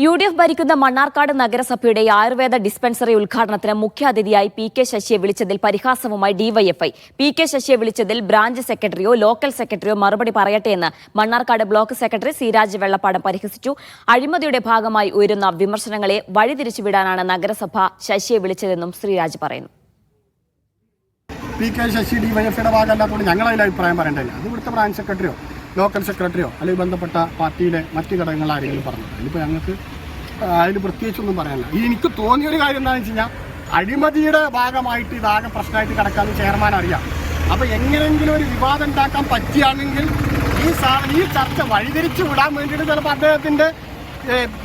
UDF ഭരിക്കുന്ന മണ്ണാർക്കാട് നഗരസഭയുടെ Ayurveda dispensary ഉദ്ഘാടനത്തിന് മുഖ്യാതിഥിയായി PK ശശിയെ വിളിച്ചതിൽ പരിഹാസവുമായി ഡിവൈഎഫ്ഐ. PK ശശിയെ വിളിച്ചതിൽ ബ്രാഞ്ച് സെക്രട്ടറിയോ ലോക്കൽ സെക്രട്ടറിയോ മറുപടി പറയട്ടെയെന്ന് മണ്ണാർക്കാട് ബ്ലോക്ക് സെക്രട്ടറി സിരാജ് വെള്ളപ്പാടം പരിഹസിച്ചു. അഴിമതിയുടെ ഭാഗമായി ഉയരുന്ന വിമർശനങ്ങളെ വഴിതിരിച്ചുവിടാനാണ് നഗരസഭ ശശിയെ വിളിച്ചതെന്നും ശ്രീരാജ് പറയുന്നു. PK ശശി ഡിവൈഎഫ്ഐയുടെ ഭാഗമല്ലാത്തതുകൊണ്ട് ഞങ്ങളതിൽ അഭിപ്രായം പറയേണ്ടതില്ല. അത് ഇവിടുത്തെ ബ്രാഞ്ച് സെക്രട്ടറിയോ ലോക്കൽ സെക്രട്ടറിയോ അല്ലെങ്കിൽ ബന്ധപ്പെട്ട പാർട്ടിയിലെ മറ്റ് ഘടകങ്ങൾ ആരെങ്കിലും പറഞ്ഞത് അതിലിപ്പോൾ ഞങ്ങൾക്ക് അതിൽ പ്രത്യേകിച്ചൊന്നും പറയാനില്ല. എനിക്ക് തോന്നിയൊരു കാര്യം എന്താണെന്ന് വെച്ച് കഴിഞ്ഞാൽ അഴിമതിയുടെ ഭാഗമായിട്ട് ഇതാകെ പ്രശ്നമായിട്ട് കിടക്കാമെന്ന് ചെയർമാൻ അറിയാം. അപ്പോൾ എങ്ങനെയെങ്കിലും ഒരു വിവാദം ഉണ്ടാക്കാൻ പറ്റുകയാണെങ്കിൽ ഈ ചർച്ച വഴിതിരിച്ചു വിടാൻ വേണ്ടിയിട്ട് ചിലപ്പോൾ അദ്ദേഹത്തിൻ്റെ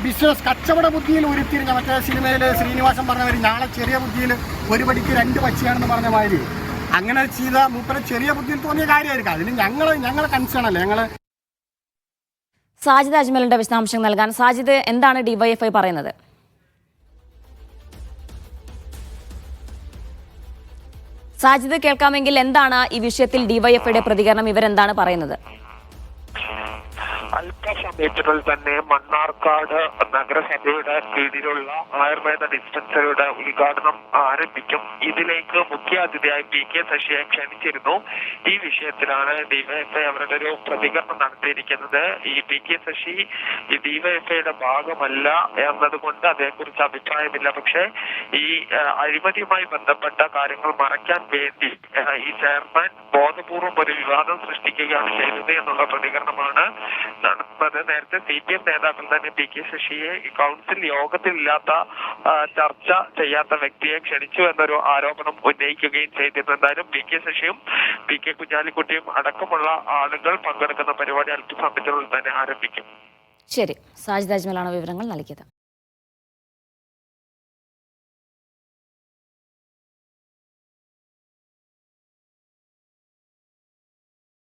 ബിസിനസ് കച്ചവട ബുദ്ധിയിൽ ഉരുത്തിരിഞ്ഞ മറ്റേ സിനിമയിൽ ശ്രീനിവാസൻ പറഞ്ഞവർ നാളെ ചെറിയ ബുദ്ധിയിൽ ഒരു പടിക്ക് രണ്ട് പച്ചയാണെന്ന് പറഞ്ഞ മാതിരി അങ്ങനെ ചെയ്ത മൂപ്പരെ ചെറിയ ബുദ്ധിയിൽ തോന്നിയ കാര്യമായിരിക്കും. അതിന് ഞങ്ങളെ കൺസേൺ അല്ലേ ഞങ്ങൾ. സാജിദ് അജ്മലിന്റെ വിശദാംശങ്ങൾ നൽകാൻ. സാജിദ്, എന്താണ് ഡിവൈഎഫ്ഐ പറയുന്നത്? സാജിദ്, കേൾക്കാമെങ്കിൽ എന്താണ് ഈ വിഷയത്തിൽ ഡിവൈഎഫ്ഐയുടെ പ്രതികരണം? ഇവരെന്താണ് പറയുന്നത്? അല്പസമയത്തിനുള്ളിൽ തന്നെ മണ്ണാർക്കാട് നഗരസഭയുടെ കീഴിലുള്ള ആയുർവേദ ഡിസ്പെൻസറിയുടെ ഉദ്ഘാടനം ആരംഭിക്കും. ഇതിലേക്ക് മുഖ്യാതിഥിയായി PK ശശിയെ ക്ഷണിച്ചിരുന്നു. ഈ വിഷയത്തിലാണ് ഡിവൈഎഫ്ഐ അവരുടെ ഒരു പ്രതികരണം നടത്തിയിരിക്കുന്നത്. ഈ PK ശശി ഈ ഡിവൈഎഫ്ഐയുടെ ഭാഗമല്ല എന്നതുകൊണ്ട് അതേക്കുറിച്ച് അഭിപ്രായമില്ല. പക്ഷേ ഈ അഴിമതിയുമായി ബന്ധപ്പെട്ട കാര്യങ്ങൾ മറയ്ക്കാൻ വേണ്ടി ഈ ചെയർമാൻ ബോധപൂർവം ഒരു വിവാദം സൃഷ്ടിക്കുകയാണ് ചെയ്തത് എന്നുള്ള പ്രതികരണമാണ് നടന്നത്. നേരത്തെ CPM നേതാക്കൾ തന്നെ PK ശശിയെ കൗൺസിൽ യോഗത്തിലില്ലാത്ത ചർച്ച ചെയ്യാത്ത വ്യക്തിയെ ക്ഷണിച്ചു എന്നൊരു ആരോപണം ഉന്നയിക്കുകയും ചെയ്തിരുന്നു. എന്തായാലും PK ശശിയും PK കുഞ്ഞാലിക്കുട്ടിയും അടക്കമുള്ള ആളുകൾ പങ്കെടുക്കുന്ന പരിപാടി അല്പസമയത്തിനുള്ളിൽ തന്നെ ആരംഭിക്കും. ശരി, സാജിദ് അജ്മലാണ് വിവരങ്ങൾ നൽകിയത്.